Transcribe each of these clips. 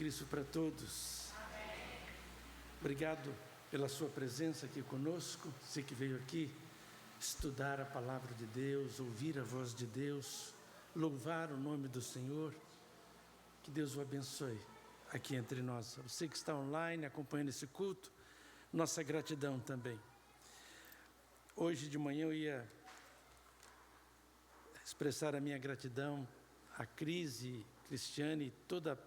Cristo para todos. Amém. Obrigado pela sua presença aqui conosco. Você que veio aqui estudar a palavra de Deus, ouvir a voz de Deus, louvar o nome do Senhor. Que Deus o abençoe aqui entre nós. Você que está online acompanhando esse culto, nossa gratidão também. Hoje de manhã eu ia expressar a minha gratidão a Crise, Cristiane e todas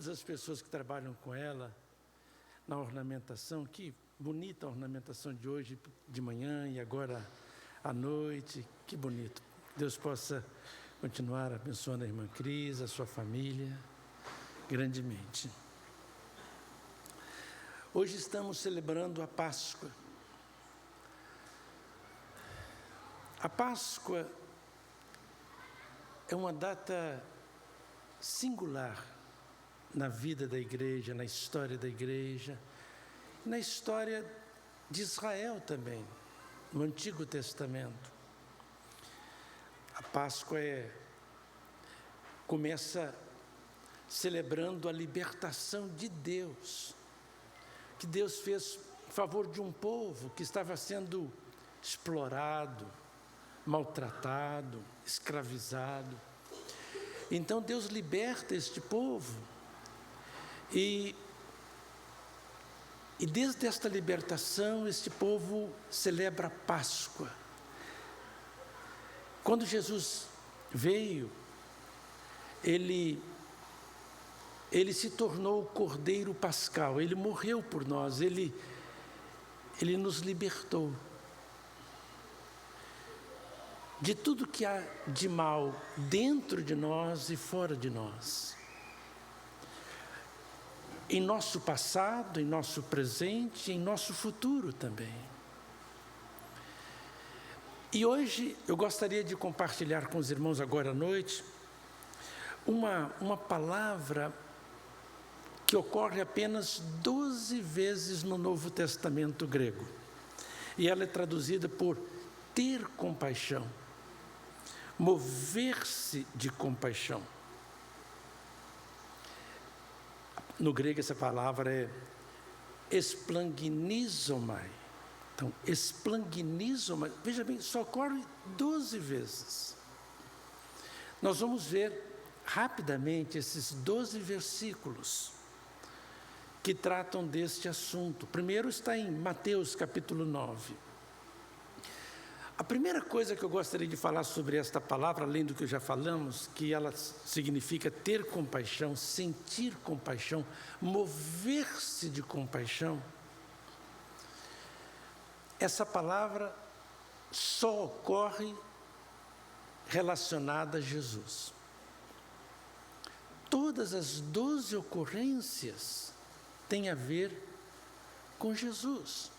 as pessoas que trabalham com ela na ornamentação. Que bonita a ornamentação de hoje de manhã e agora à noite. Que bonito. Deus possa continuar abençoando a irmã Cris, a sua família, grandemente. Hoje estamos celebrando a Páscoa. A Páscoa é uma data singular na vida da igreja, na história da igreja, na história de Israel também, no Antigo Testamento. A Páscoa começa celebrando a libertação de Deus, que Deus fez em favor de um povo que estava sendo explorado, maltratado, escravizado. Então Deus liberta este povo e desde esta libertação este povo celebra a Páscoa. Quando Jesus veio, ele se tornou o Cordeiro Pascal, ele morreu por nós, ele nos libertou de tudo que há de mal dentro de nós e fora de nós. Em nosso passado, em nosso presente, em nosso futuro também. E hoje eu gostaria de compartilhar com os irmãos agora à noite uma palavra que ocorre apenas 12 vezes no Novo Testamento grego. E ela é traduzida por ter compaixão. Mover-se de compaixão. No grego essa palavra é esplangnizomai. Então, esplangnizomai, veja bem, só ocorre 12 vezes. Nós vamos ver rapidamente esses 12 versículos que tratam deste assunto. Primeiro está em Mateus capítulo 9. A primeira coisa que eu gostaria de falar sobre esta palavra, além do que já falamos, que ela significa ter compaixão, sentir compaixão, mover-se de compaixão. Essa palavra só ocorre relacionada a Jesus. Todas as 12 ocorrências têm a ver com Jesus.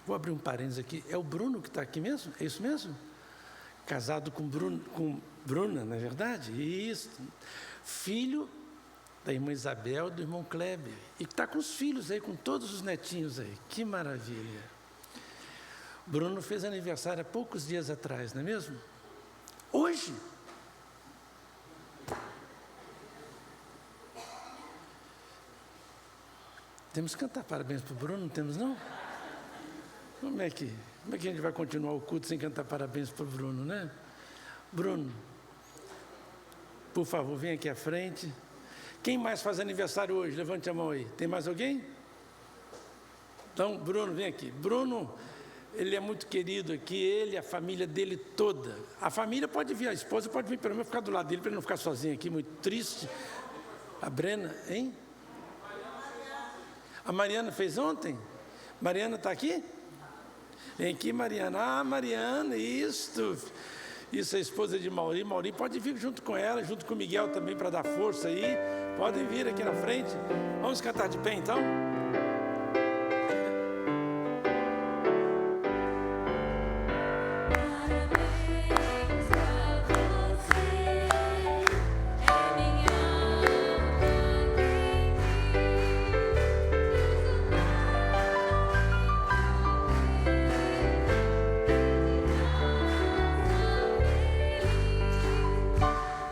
Vou abrir um parênteses aqui. É o Bruno que está aqui mesmo? É isso mesmo? Casado com Bruna, não é verdade? Isso. Filho da irmã Isabel, do irmão Kleber. E que está com os filhos aí, com todos os netinhos aí. Que maravilha. Bruno fez aniversário há poucos dias atrás, não é mesmo? Hoje. Temos que cantar parabéns para o Bruno, não temos não? Como é que a gente vai continuar o culto sem cantar parabéns para o Bruno, né? Bruno, por favor, vem aqui à frente. Quem mais faz aniversário hoje? Levante a mão aí. Tem mais alguém? Então, Bruno, vem aqui. Bruno, ele é muito querido aqui, ele, a família dele toda. A família pode vir, a esposa pode vir pelo menos ficar do lado dele, para ele não ficar sozinho aqui, muito triste. A Brena, hein? A Mariana fez ontem? Mariana está aqui? Vem aqui, Mariana. Ah, Mariana, isso é a esposa de Mauri. Mauri pode vir junto com ela, junto com o Miguel também, para dar força aí. Podem vir aqui na frente. Vamos cantar de pé, então?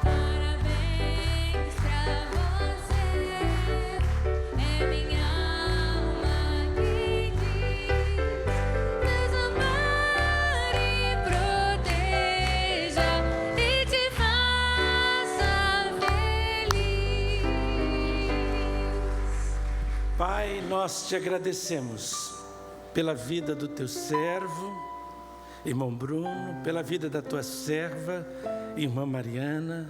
Parabéns. nós te agradecemos pela vida do teu servo, irmão Bruno, pela vida da tua serva, irmã Mariana,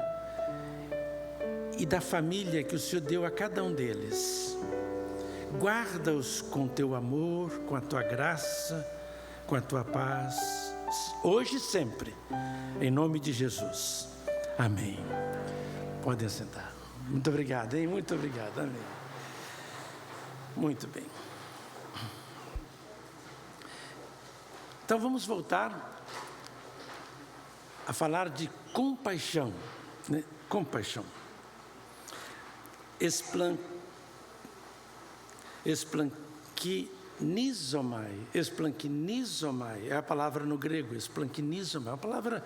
e da família que o Senhor deu a cada um deles. Guarda-os com teu amor, com a tua graça, com a tua paz, hoje e sempre, em nome de Jesus. Amém. Podem sentar. Muito obrigado, hein? Muito obrigado. Amém. Muito bem. Então vamos voltar a falar de compaixão, né? Compaixão. Esplanquinizomai é a palavra no grego. Esplanquinizomai é uma palavra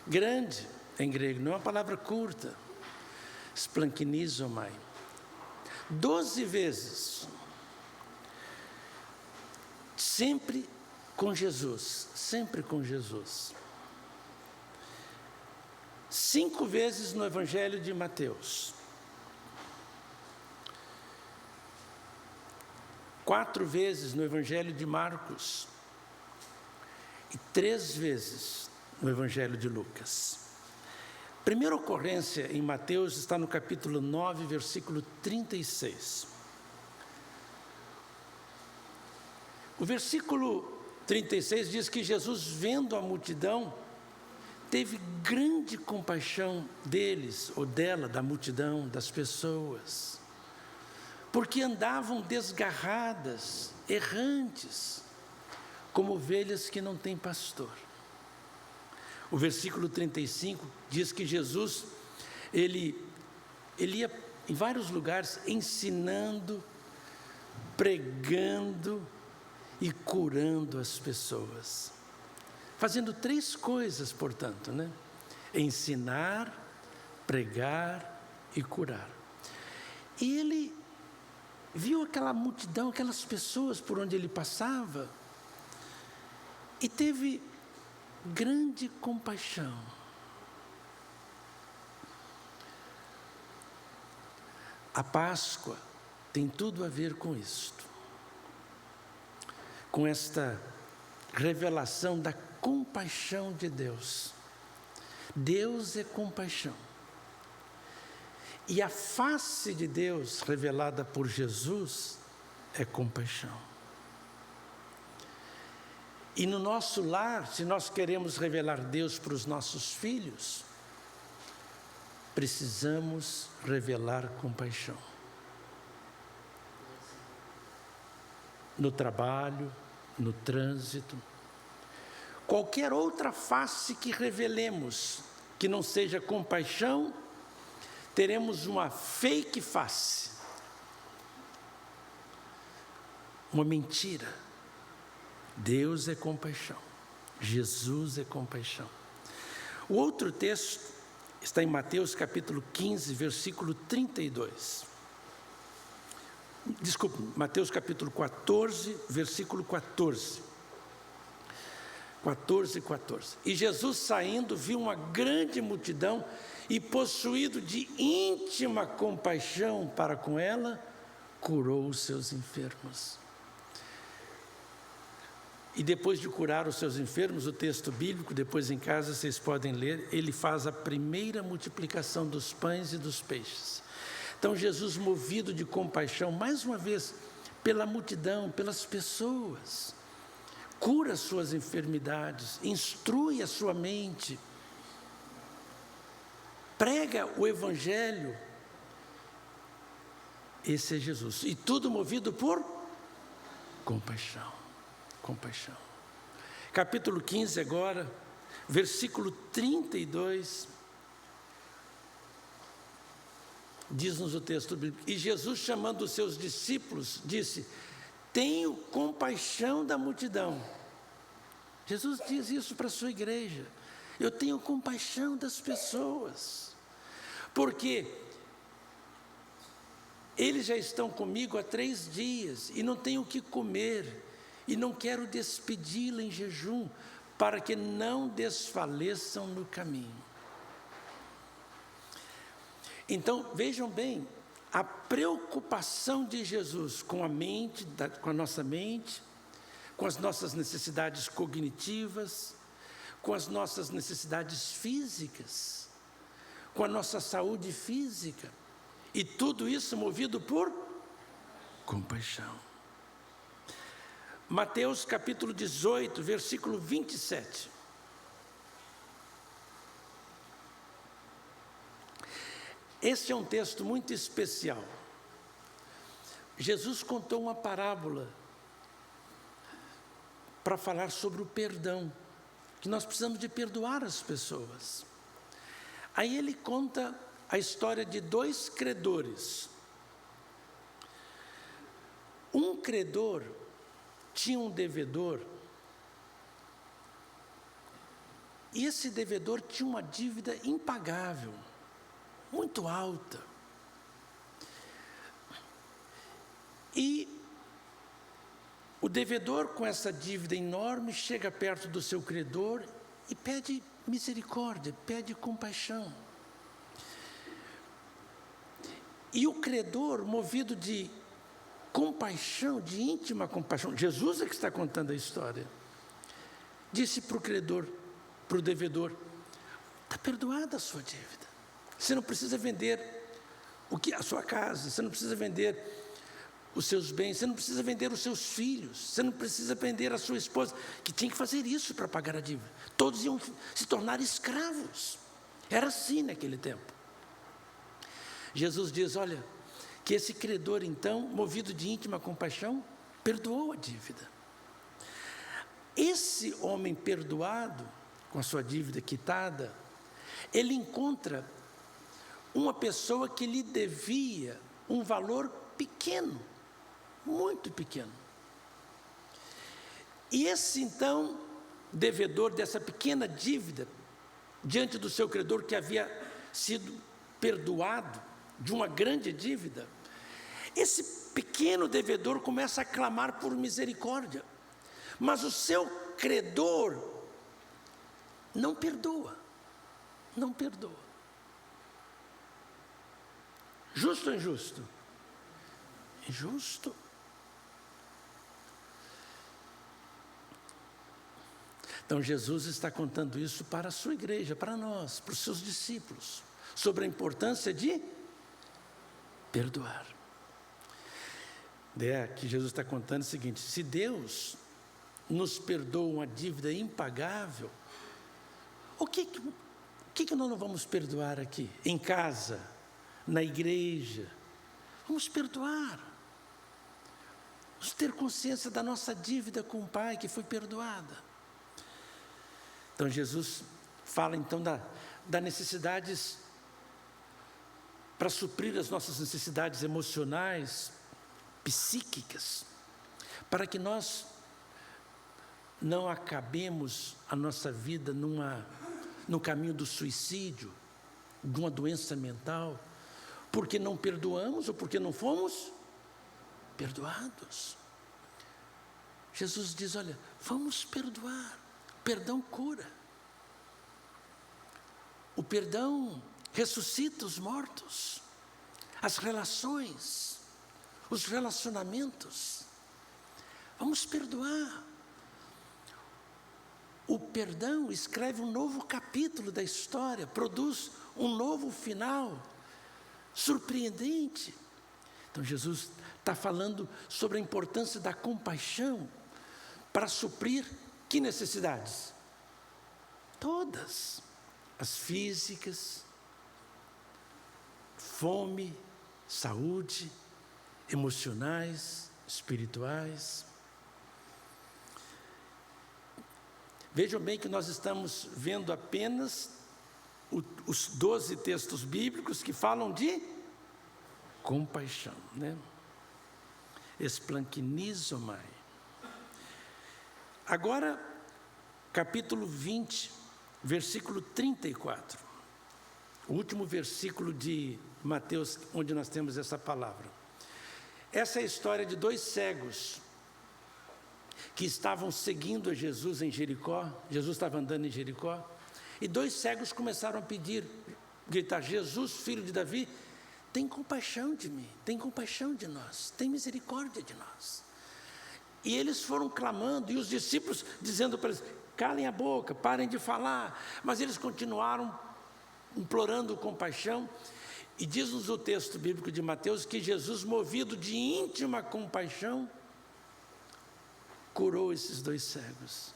grande em grego, não é uma palavra curta. Esplanquinizomai. 12 vezes. Sempre com Jesus, sempre com Jesus. 5 vezes no Evangelho de Mateus. 4 vezes no Evangelho de Marcos. E 3 vezes no Evangelho de Lucas. A primeira ocorrência em Mateus está no capítulo 9, versículo 36. O versículo 36 diz que Jesus, vendo a multidão, teve grande compaixão deles, ou dela, da multidão, das pessoas, porque andavam desgarradas, errantes, como ovelhas que não têm pastor. O versículo 35 diz que Jesus, ele ia em vários lugares ensinando, pregando e curando as pessoas. Fazendo 3 coisas, portanto, né? Ensinar, pregar e curar. E ele viu aquela multidão, aquelas pessoas por onde ele passava, e teve grande compaixão. A Páscoa tem tudo a ver com isto, com esta revelação da compaixão de Deus. Deus é compaixão. E a face de Deus revelada por Jesus é compaixão. E no nosso lar, se nós queremos revelar Deus para os nossos filhos, precisamos revelar compaixão. No trabalho, no trânsito, qualquer outra face que revelemos, que não seja compaixão, teremos uma fake face, uma mentira. Deus é compaixão, Jesus é compaixão. O outro texto está em Mateus capítulo 15, versículo 32. Desculpe, Mateus capítulo 14, versículo 14. 14. E Jesus, saindo, viu uma grande multidão e, possuído de íntima compaixão para com ela, curou os seus enfermos. E depois de curar os seus enfermos, o texto bíblico, depois em casa vocês podem ler, ele faz a primeira multiplicação dos pães e dos peixes. Então Jesus, movido de compaixão, mais uma vez, pela multidão, pelas pessoas, cura as suas enfermidades, instrui a sua mente, prega o Evangelho. Esse é Jesus. E tudo movido por compaixão. Compaixão. Capítulo 15 agora, versículo 32, diz-nos o texto bíblico: e Jesus, chamando os seus discípulos, disse: tenho compaixão da multidão. Jesus diz isso para a sua igreja: eu tenho compaixão das pessoas, porque eles já estão comigo há 3 dias e não tenho o que comer, e não quero despedi-la em jejum, para que não desfaleçam no caminho. Então, vejam bem, a preocupação de Jesus com a mente, com a nossa mente, com as nossas necessidades cognitivas, com as nossas necessidades físicas, com a nossa saúde física, e tudo isso movido por compaixão. Mateus capítulo 18, versículo 27. Este é um texto muito especial. Jesus contou uma parábola para falar sobre o perdão, que nós precisamos de perdoar as pessoas. Aí ele conta a história de 2 credores. Um credor tinha um devedor, e esse devedor tinha uma dívida impagável, muito alta. E o devedor, com essa dívida enorme, chega perto do seu credor e pede misericórdia, pede compaixão. E o credor, movido de compaixão, de íntima compaixão, Jesus é que está contando a história, disse para o credor, para o devedor: está perdoada a sua dívida. Você não precisa vender a sua casa, você não precisa vender os seus bens, você não precisa vender os seus filhos, você não precisa vender a sua esposa, que tinha que fazer isso para pagar a dívida. Todos iam se tornar escravos. Era assim naquele tempo. Jesus diz: olha, que esse credor então, movido de íntima compaixão, perdoou a dívida. Esse homem perdoado, com a sua dívida quitada, ele encontra uma pessoa que lhe devia um valor pequeno, muito pequeno. E esse então, devedor dessa pequena dívida, diante do seu credor que havia sido perdoado de uma grande dívida, esse pequeno devedor começa a clamar por misericórdia, mas o seu credor não perdoa, não perdoa. Justo ou injusto? Injusto. Então Jesus está contando isso para a sua igreja, para nós, para os seus discípulos, sobre a importância de perdoar. A ideia que Jesus está contando é o seguinte: se Deus nos perdoa uma dívida impagável, o que nós não vamos perdoar aqui, em casa, na igreja? Vamos perdoar. Vamos ter consciência da nossa dívida com o Pai, que foi perdoada. Então Jesus fala então da necessidades para suprir as nossas necessidades emocionais, psíquicas, para que nós não acabemos a nossa vida no caminho do suicídio, de uma doença mental, porque não perdoamos ou porque não fomos perdoados. Jesus diz: olha, vamos perdoar. O perdão cura. O perdão ressuscita os mortos, as relações, os relacionamentos. Vamos perdoar. O perdão escreve um novo capítulo da história, produz um novo final surpreendente. Então Jesus está falando sobre a importância da compaixão para suprir que necessidades? Todas. As físicas, fome, saúde, emocionais, espirituais. Vejam bem que nós estamos vendo apenas os 12 textos bíblicos que falam de compaixão, né? Esplanquinizomai. Agora, capítulo 20, versículo 34. O último versículo de Mateus, onde nós temos essa palavra. Essa é a história de 2 cegos que estavam seguindo a Jesus em Jericó. Jesus estava andando em Jericó, e 2 cegos começaram a gritar: Jesus, filho de Davi, tem compaixão de mim, tem compaixão de nós, tem misericórdia de nós. E eles foram clamando, e os discípulos dizendo para eles, calem a boca, parem de falar. Mas eles continuaram implorando compaixão. E diz-nos o texto bíblico de Mateus que Jesus, movido de íntima compaixão, curou esses 2 cegos.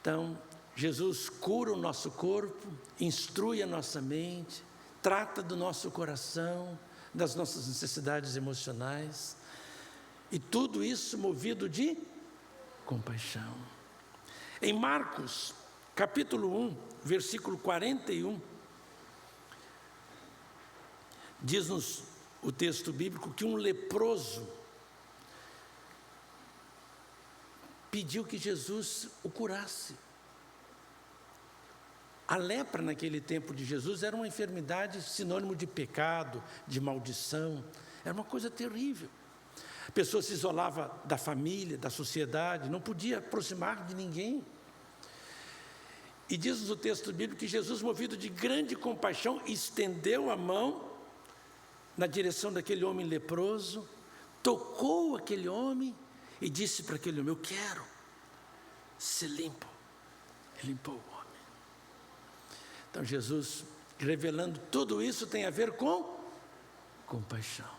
Então, Jesus cura o nosso corpo, instrui a nossa mente, trata do nosso coração, das nossas necessidades emocionais. E tudo isso movido de compaixão. Em Marcos, capítulo 1, versículo 41, diz-nos o texto bíblico que um leproso pediu que Jesus o curasse. A lepra naquele tempo de Jesus era uma enfermidade sinônimo de pecado, de maldição, era uma coisa terrível. A pessoa se isolava da família, da sociedade, não podia aproximar de ninguém. E diz-nos o texto bíblico que Jesus, movido de grande compaixão, estendeu a mão na direção daquele homem leproso, tocou aquele homem e disse para aquele homem, eu quero ser limpo. E limpou o homem. Então Jesus, revelando tudo isso, tem a ver com compaixão.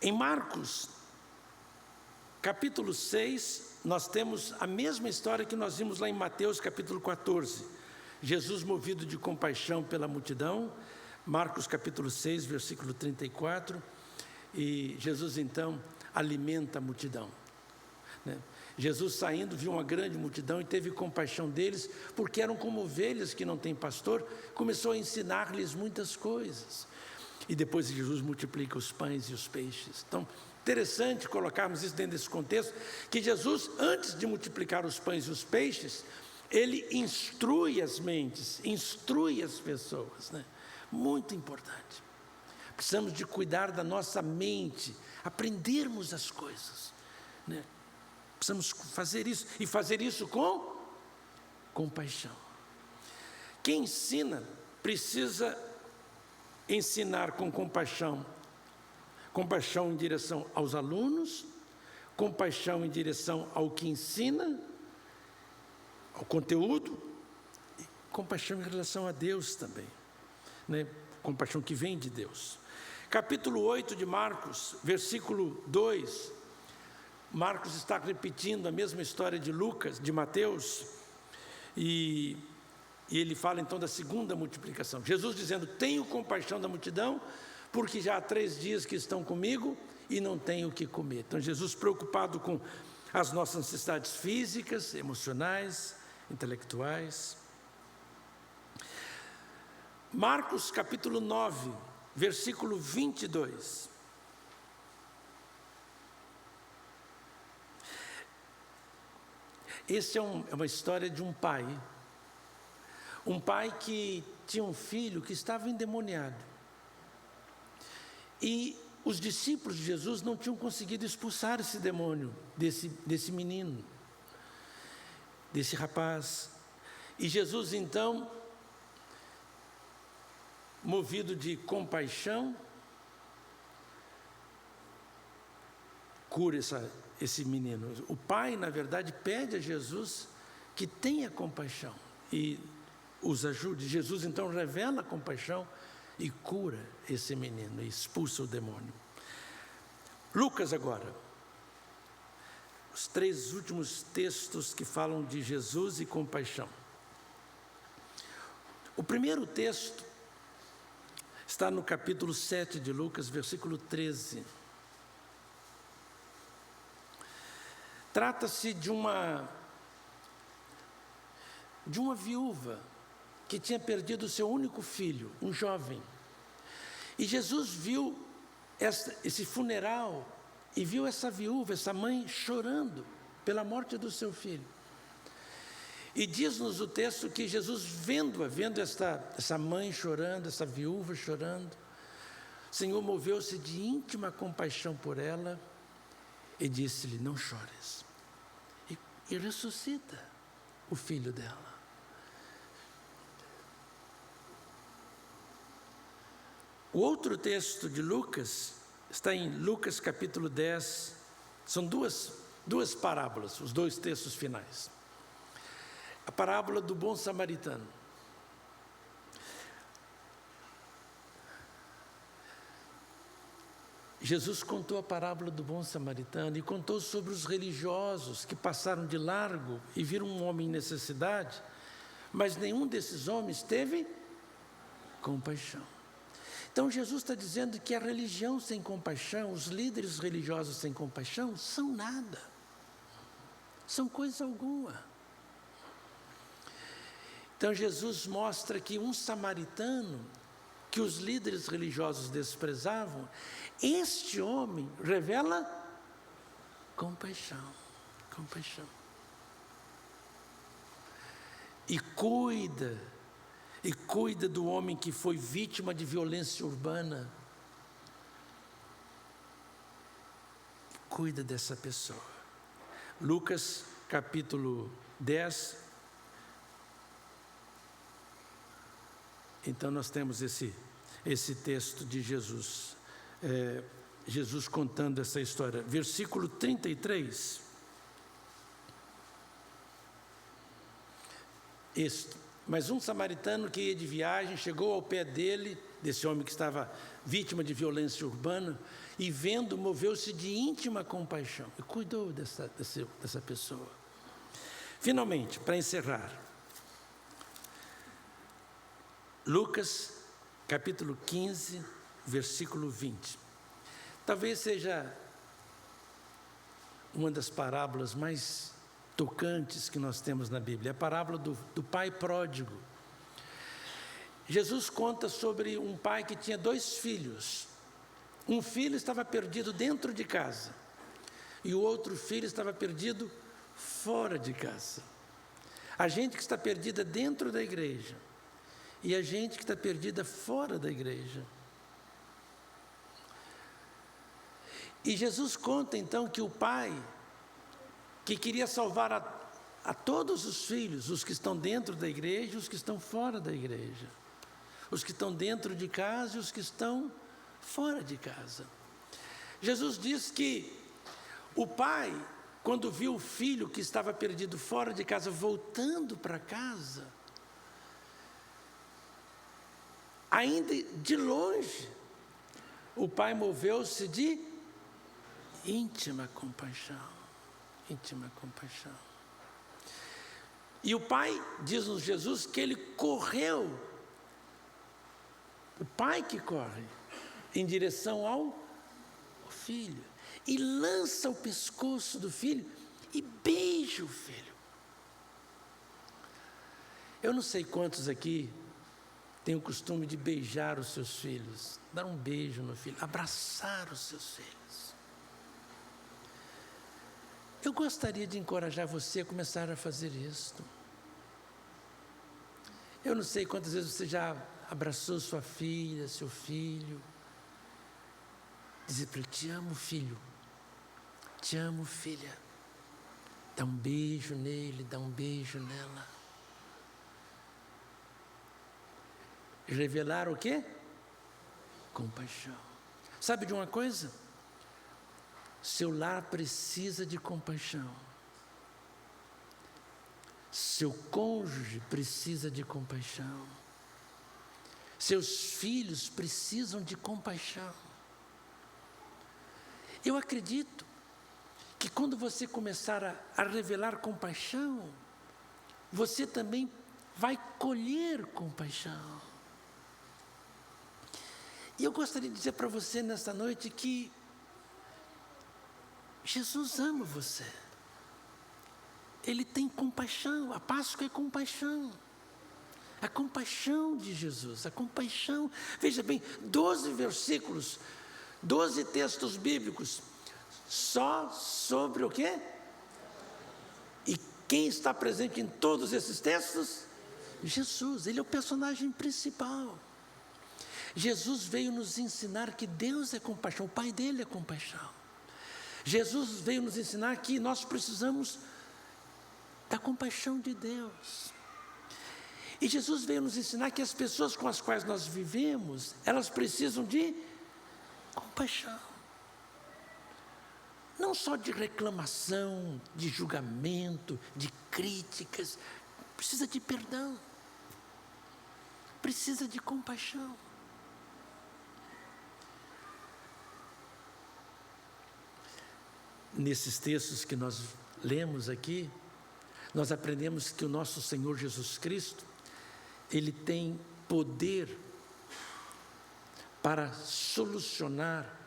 Em Marcos, capítulo 6, nós temos a mesma história que nós vimos lá em Mateus, capítulo 14. Jesus, movido de compaixão pela multidão, Marcos, capítulo 6, versículo 34, e Jesus, então, alimenta a multidão. Jesus, saindo, viu uma grande multidão e teve compaixão deles, porque eram como ovelhas que não têm pastor, começou a ensinar-lhes muitas coisas. E depois Jesus multiplica os pães e os peixes. Então, interessante colocarmos isso dentro desse contexto, que Jesus, antes de multiplicar os pães e os peixes, ele instrui as mentes, instrui as pessoas, né? Muito importante. Precisamos de cuidar da nossa mente, aprendermos as coisas, né? Precisamos fazer isso, e fazer isso com compaixão. Quem ensina, precisa ensinar com compaixão. Compaixão em direção aos alunos, compaixão em direção ao que ensina, ao conteúdo, e compaixão em relação a Deus também, né? Compaixão que vem de Deus. Capítulo 8 de Marcos, versículo 2, Marcos está repetindo a mesma história de Lucas, de Mateus, e ele fala então da segunda multiplicação. Jesus dizendo, tenho compaixão da multidão, porque já há 3 dias que estão comigo e não tenho o que comer. Então Jesus, preocupado com as nossas necessidades físicas, emocionais, intelectuais. Marcos capítulo 9, versículo 22. Essa é uma história de um pai que tinha um filho que estava endemoniado. E os discípulos de Jesus não tinham conseguido expulsar esse demônio desse menino, desse rapaz. E Jesus, então, movido de compaixão, cura esse menino. O pai, na verdade, pede a Jesus que tenha compaixão e os ajude. Jesus, então, revela a compaixão e cura esse menino e expulsa o demônio. Lucas agora. Os 3 últimos textos que falam de Jesus e compaixão. O primeiro texto está no capítulo 7 de Lucas, versículo 13. Trata-se de uma viúva que tinha perdido o seu único filho, um jovem. E Jesus viu esse funeral e viu essa viúva, essa mãe chorando pela morte do seu filho. E diz-nos o texto que Jesus, vendo essa mãe chorando, essa viúva chorando, o Senhor moveu-se de íntima compaixão por ela e disse-lhe, não chores. E ressuscita o filho dela. O outro texto de Lucas está em Lucas capítulo 10, são duas parábolas, os dois textos finais. A parábola do bom samaritano. Jesus contou a parábola do bom samaritano e contou sobre os religiosos que passaram de largo e viram um homem em necessidade, mas nenhum desses homens teve compaixão. Então Jesus está dizendo que a religião sem compaixão, os líderes religiosos sem compaixão, são nada, são coisa alguma. Então Jesus mostra que um samaritano, que os líderes religiosos desprezavam, este homem revela compaixão. E cuida do homem que foi vítima de violência urbana. Cuida dessa pessoa. Lucas capítulo 10. Então nós temos esse texto de Jesus. Jesus contando essa história. Versículo 33. Mas um samaritano que ia de viagem chegou ao pé dele, desse homem que estava vítima de violência urbana, e vendo, moveu-se de íntima compaixão e cuidou dessa pessoa. Finalmente, para encerrar, Lucas capítulo 15, versículo 20. Talvez seja uma das parábolas mais tocantes que nós temos na Bíblia, a parábola do pai pródigo. Jesus conta sobre um pai que tinha 2 filhos. Um filho estava perdido dentro de casa e o outro filho estava perdido fora de casa. A gente que está perdida dentro da igreja e a gente que está perdida fora da igreja. E Jesus conta então que o pai, que queria salvar a todos os filhos, os que estão dentro da igreja e os que estão fora da igreja, os que estão dentro de casa e os que estão fora de casa. Jesus diz que o pai, quando viu o filho que estava perdido fora de casa voltando para casa, ainda de longe, o pai moveu-se de íntima compaixão. E o pai, diz-nos Jesus, que ele correu, o pai que corre, em direção ao filho, e lança o pescoço do filho e beija o filho. Eu não sei quantos aqui têm o costume de beijar os seus filhos, dar um beijo no filho, abraçar os seus filhos. Eu gostaria de encorajar você a começar a fazer isso. Eu não sei quantas vezes você já abraçou sua filha, seu filho. Dizer para ele: te amo, filho. Te amo, filha. Dá um beijo nele, dá um beijo nela. Revelar o quê? Compaixão. Sabe de uma coisa? Seu lar precisa de compaixão. Seu cônjuge precisa de compaixão. Seus filhos precisam de compaixão. Eu acredito que quando você começar a revelar compaixão, você também vai colher compaixão. E eu gostaria de dizer para você nesta noite que Jesus ama você. Ele tem compaixão. A Páscoa é compaixão. A compaixão de Jesus, a compaixão. Veja bem, 12 versículos, 12 textos bíblicos, só sobre o quê? E quem está presente em todos esses textos? Jesus, ele é o personagem principal. Jesus veio nos ensinar que Deus é compaixão, o Pai dele é compaixão. Jesus veio nos ensinar que nós precisamos da compaixão de Deus. E Jesus veio nos ensinar que as pessoas com as quais nós vivemos, elas precisam de compaixão. Não só de reclamação, de julgamento, de críticas. Precisa de perdão. Precisa de compaixão. Nesses textos que nós lemos aqui, nós aprendemos que o nosso Senhor Jesus Cristo, Ele tem poder para solucionar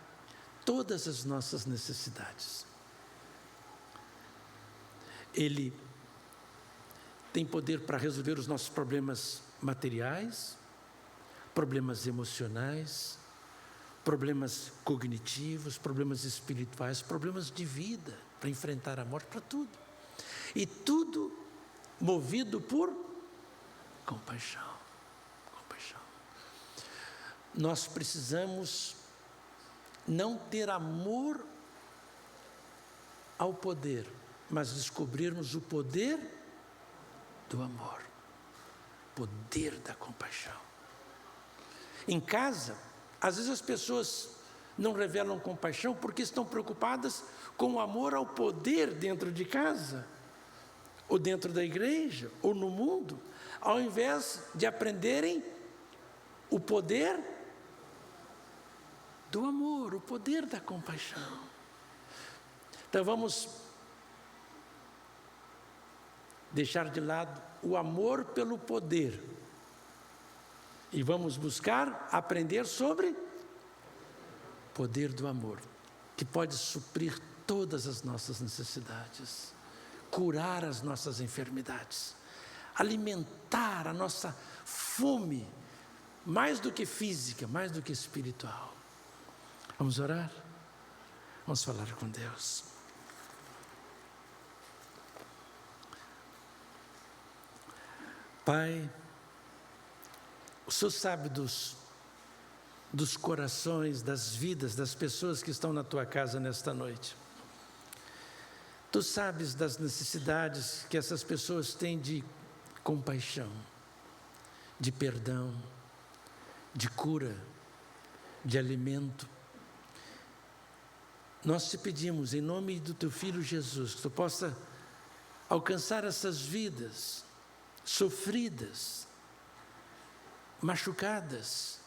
todas as nossas necessidades. Ele tem poder para resolver os nossos problemas materiais, problemas emocionais, problemas cognitivos, problemas espirituais, problemas de vida, para enfrentar a morte, para tudo. E tudo movido por compaixão. Compaixão. Nós precisamos não ter amor ao poder, mas descobrirmos o poder do amor, poder da compaixão. Em casa, às vezes as pessoas não revelam compaixão porque estão preocupadas com o amor ao poder dentro de casa, ou dentro da igreja, ou no mundo, ao invés de aprenderem o poder do amor, o poder da compaixão. Então vamos deixar de lado o amor pelo poder e vamos buscar aprender sobre o poder do amor, que pode suprir todas as nossas necessidades, curar as nossas enfermidades, alimentar a nossa fome, mais do que física, mais do que espiritual. Vamos orar? Vamos falar com Deus. Pai, o Senhor sabe dos corações, das vidas, das pessoas que estão na Tua casa nesta noite. Tu sabes das necessidades que essas pessoas têm de compaixão, de perdão, de cura, de alimento. Nós te pedimos, em nome do Teu Filho Jesus, que Tu possa alcançar essas vidas sofridas, machucadas,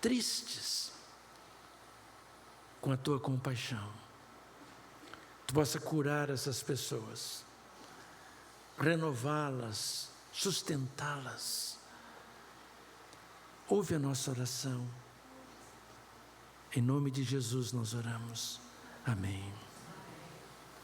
tristes, com a Tua compaixão. Tu possa curar essas pessoas, renová-las, sustentá-las. Ouve a nossa oração. Em nome de Jesus nós oramos. Amém.